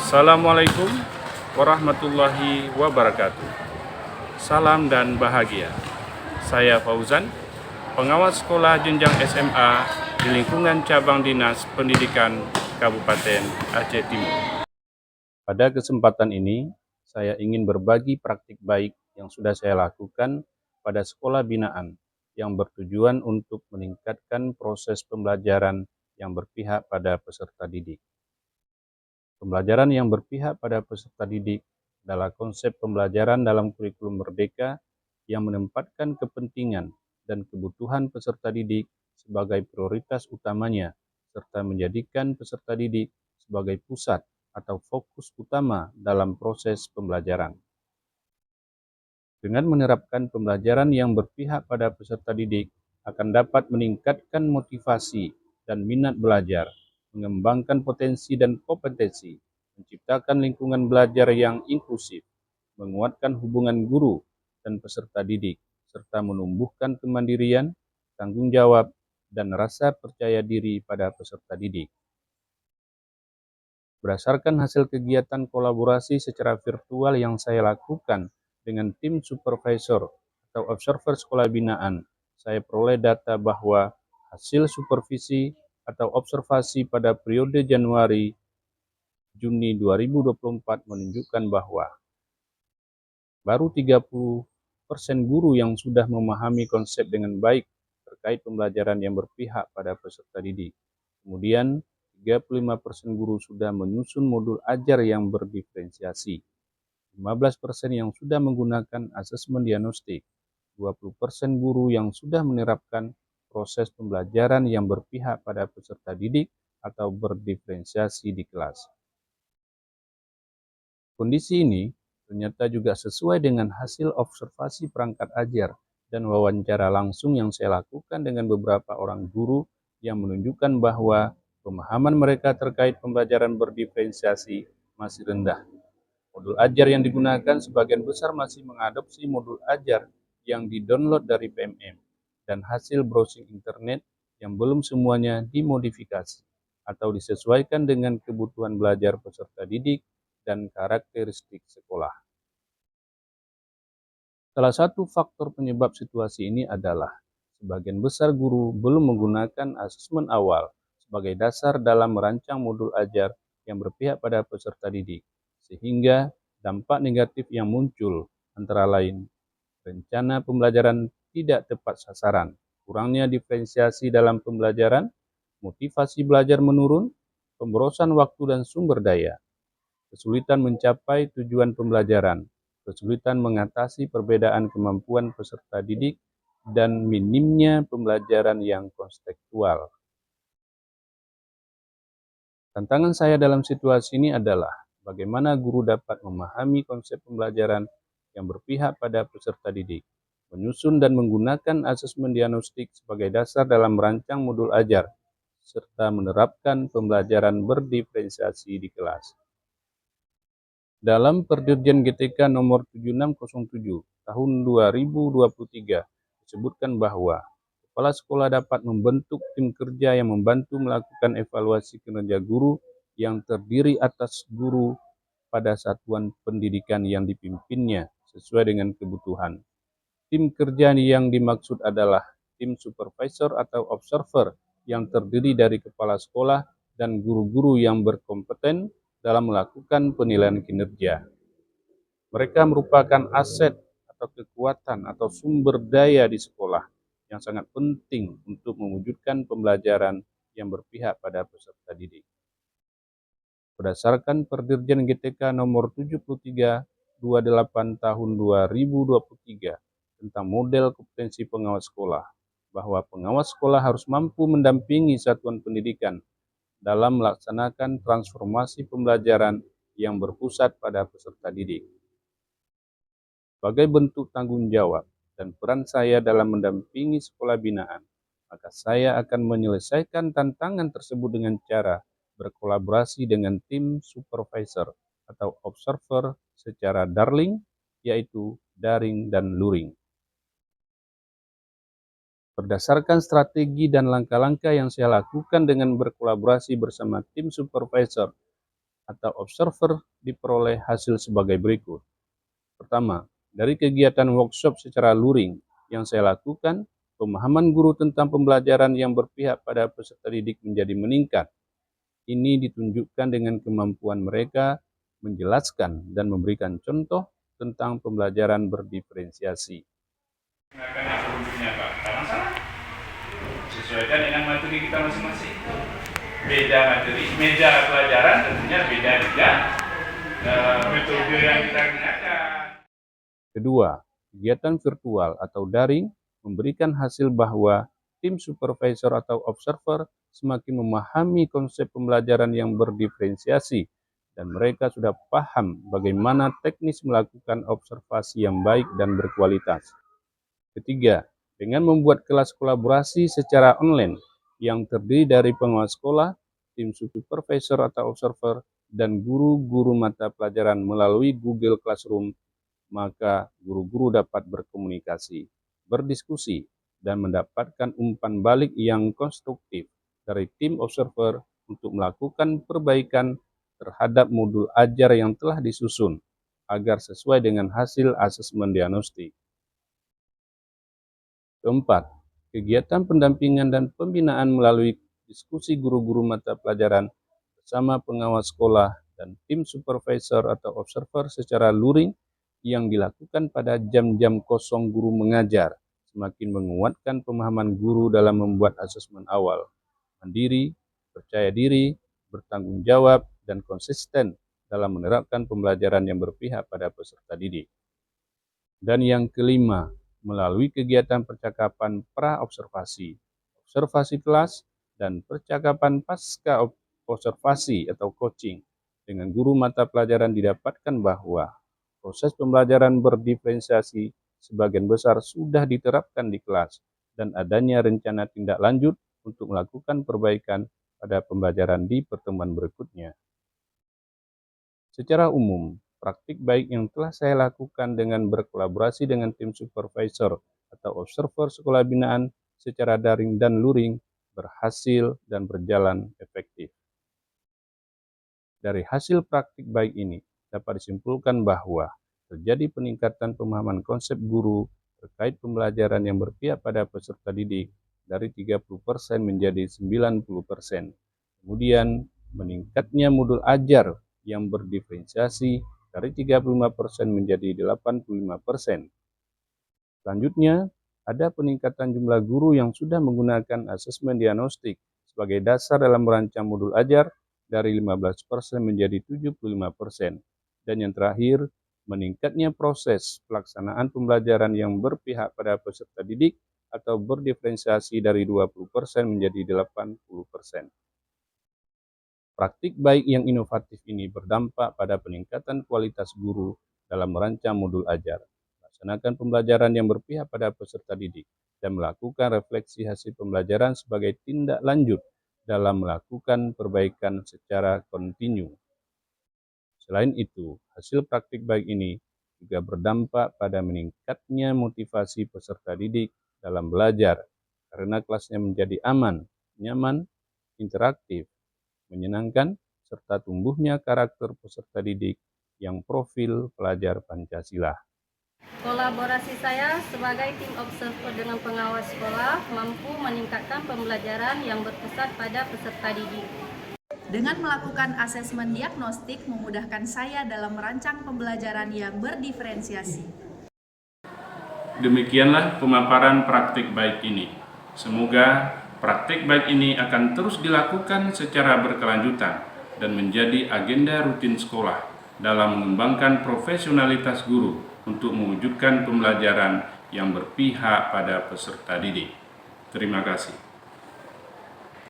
Assalamualaikum warahmatullahi wabarakatuh. Salam dan bahagia. Saya Fauzan, pengawas sekolah jenjang SMA di lingkungan cabang Dinas Pendidikan Kabupaten Aceh Timur. Pada kesempatan ini, saya ingin berbagi praktik baik yang sudah saya lakukan pada sekolah binaan yang bertujuan untuk meningkatkan proses pembelajaran yang berpihak pada peserta didik. Pembelajaran yang berpihak pada peserta didik adalah konsep pembelajaran dalam kurikulum merdeka yang menempatkan kepentingan dan kebutuhan peserta didik sebagai prioritas utamanya, serta menjadikan peserta didik sebagai pusat atau fokus utama dalam proses pembelajaran. Dengan menerapkan pembelajaran yang berpihak pada peserta didik akan dapat meningkatkan motivasi dan minat belajar, mengembangkan potensi dan kompetensi, menciptakan lingkungan belajar yang inklusif, menguatkan hubungan guru dan peserta didik, serta menumbuhkan kemandirian, tanggung jawab, dan rasa percaya diri pada peserta didik. Berdasarkan hasil kegiatan kolaborasi secara virtual yang saya lakukan dengan tim supervisor atau observer sekolah binaan, saya peroleh data bahwa hasil supervisi atau observasi pada periode Januari-Juni 2024 menunjukkan bahwa baru 30% guru yang sudah memahami konsep dengan baik terkait pembelajaran yang berpihak pada peserta didik. Kemudian, 35% guru sudah menyusun modul ajar yang berdiferensiasi. 15% yang sudah menggunakan asesmen diagnostik. 20% guru yang sudah menerapkan proses pembelajaran yang berpihak pada peserta didik atau berdiferensiasi di kelas. Kondisi ini ternyata juga sesuai dengan hasil observasi perangkat ajar dan wawancara langsung yang saya lakukan dengan beberapa orang guru yang menunjukkan bahwa pemahaman mereka terkait pembelajaran berdiferensiasi masih rendah. Modul ajar yang digunakan sebagian besar masih mengadopsi modul ajar yang didownload dari PMM dan hasil browsing internet yang belum semuanya dimodifikasi atau disesuaikan dengan kebutuhan belajar peserta didik dan karakteristik sekolah. Salah satu faktor penyebab situasi ini adalah sebagian besar guru belum menggunakan asesmen awal sebagai dasar dalam merancang modul ajar yang berpihak pada peserta didik, sehingga dampak negatif yang muncul antara lain rencana pembelajaran tidak tepat sasaran, kurangnya diferensiasi dalam pembelajaran, motivasi belajar menurun, pemborosan waktu dan sumber daya, kesulitan mencapai tujuan pembelajaran, kesulitan mengatasi perbedaan kemampuan peserta didik, dan minimnya pembelajaran yang konstekstual. Tantangan saya dalam situasi ini adalah bagaimana guru dapat memahami konsep pembelajaran yang berpihak pada peserta didik, menyusun dan menggunakan asesmen diagnostik sebagai dasar dalam merancang modul ajar, serta menerapkan pembelajaran berdiferensiasi di kelas. Dalam Perdirjen GTK nomor 7607 tahun 2023 disebutkan bahwa kepala sekolah dapat membentuk tim kerja yang membantu melakukan evaluasi kinerja guru yang terdiri atas guru pada satuan pendidikan yang dipimpinnya sesuai dengan kebutuhan. Tim kerja yang dimaksud adalah tim supervisor atau observer yang terdiri dari kepala sekolah dan guru-guru yang berkompeten dalam melakukan penilaian kinerja. Mereka merupakan aset atau kekuatan atau sumber daya di sekolah yang sangat penting untuk mewujudkan pembelajaran yang berpihak pada peserta didik. Berdasarkan Perdirjen GTK nomor 7328 tahun 2023 tentang model kompetensi pengawas sekolah, bahwa pengawas sekolah harus mampu mendampingi satuan pendidikan dalam melaksanakan transformasi pembelajaran yang berpusat pada peserta didik. Sebagai bentuk tanggung jawab dan peran saya dalam mendampingi sekolah binaan, maka saya akan menyelesaikan tantangan tersebut dengan cara berkolaborasi dengan tim supervisor atau observer secara daring, yaitu daring dan luring. Berdasarkan strategi dan langkah-langkah yang saya lakukan dengan berkolaborasi bersama tim supervisor atau observer diperoleh hasil sebagai berikut. Pertama, dari kegiatan workshop secara luring yang saya lakukan, pemahaman guru tentang pembelajaran yang berpihak pada peserta didik menjadi meningkat. Ini ditunjukkan dengan kemampuan mereka menjelaskan dan memberikan contoh tentang pembelajaran berdiferensiasi. Sesuaikan dengan materi kita masing-masing. Beda materi, meja pelajaran tentunya beda juga metode yang kita gunakan. Kedua, kegiatan virtual atau daring memberikan hasil bahwa tim supervisor atau observer semakin memahami konsep pembelajaran yang berdiferensiasi dan mereka sudah paham bagaimana teknis melakukan observasi yang baik dan berkualitas. Ketiga, dengan membuat kelas kolaborasi secara online yang terdiri dari pengawas sekolah, tim supervisor atau observer, dan guru-guru mata pelajaran melalui Google Classroom, maka guru-guru dapat berkomunikasi, berdiskusi, dan mendapatkan umpan balik yang konstruktif dari tim observer untuk melakukan perbaikan terhadap modul ajar yang telah disusun agar sesuai dengan hasil asesmen diagnostik. Keempat, kegiatan pendampingan dan pembinaan melalui diskusi guru-guru mata pelajaran bersama pengawas sekolah dan tim supervisor atau observer secara luring yang dilakukan pada jam-jam kosong guru mengajar semakin menguatkan pemahaman guru dalam membuat asesmen awal, mandiri, percaya diri, bertanggung jawab, dan konsisten dalam menerapkan pembelajaran yang berpihak pada peserta didik. Dan yang kelima, melalui kegiatan percakapan pra-observasi, observasi kelas, dan percakapan pasca observasi atau coaching dengan guru mata pelajaran didapatkan bahwa proses pembelajaran berdiferensiasi sebagian besar sudah diterapkan di kelas dan adanya rencana tindak lanjut untuk melakukan perbaikan pada pembelajaran di pertemuan berikutnya. Secara umum, praktik baik yang telah saya lakukan dengan berkolaborasi dengan tim supervisor atau observer sekolah binaan secara daring dan luring berhasil dan berjalan efektif. Dari hasil praktik baik ini dapat disimpulkan bahwa terjadi peningkatan pemahaman konsep guru terkait pembelajaran yang berpihak pada peserta didik dari 30% menjadi 90%. Kemudian meningkatnya modul ajar yang berdiferensiasi dari 35% menjadi 85%. Selanjutnya, ada peningkatan jumlah guru yang sudah menggunakan asesmen diagnostik sebagai dasar dalam merancang modul ajar dari 15% menjadi 75%. Dan yang terakhir, meningkatnya proses pelaksanaan pembelajaran yang berpihak pada peserta didik atau berdiferensiasi dari 20% menjadi 80%. Praktik baik yang inovatif ini berdampak pada peningkatan kualitas guru dalam merancang modul ajar, melaksanakan pembelajaran yang berpihak pada peserta didik, dan melakukan refleksi hasil pembelajaran sebagai tindak lanjut dalam melakukan perbaikan secara kontinu. Selain itu, hasil praktik baik ini juga berdampak pada meningkatnya motivasi peserta didik dalam belajar, karena kelasnya menjadi aman, nyaman, interaktif, menyenangkan, serta tumbuhnya karakter peserta didik yang profil pelajar Pancasila. Kolaborasi saya sebagai tim observer dengan pengawas sekolah mampu meningkatkan pembelajaran yang berpusat pada peserta didik. Dengan melakukan asesmen diagnostik memudahkan saya dalam merancang pembelajaran yang berdiferensiasi. Demikianlah pemaparan praktik baik ini. Semoga praktik baik ini akan terus dilakukan secara berkelanjutan dan menjadi agenda rutin sekolah dalam mengembangkan profesionalitas guru untuk mewujudkan pembelajaran yang berpihak pada peserta didik. Terima kasih.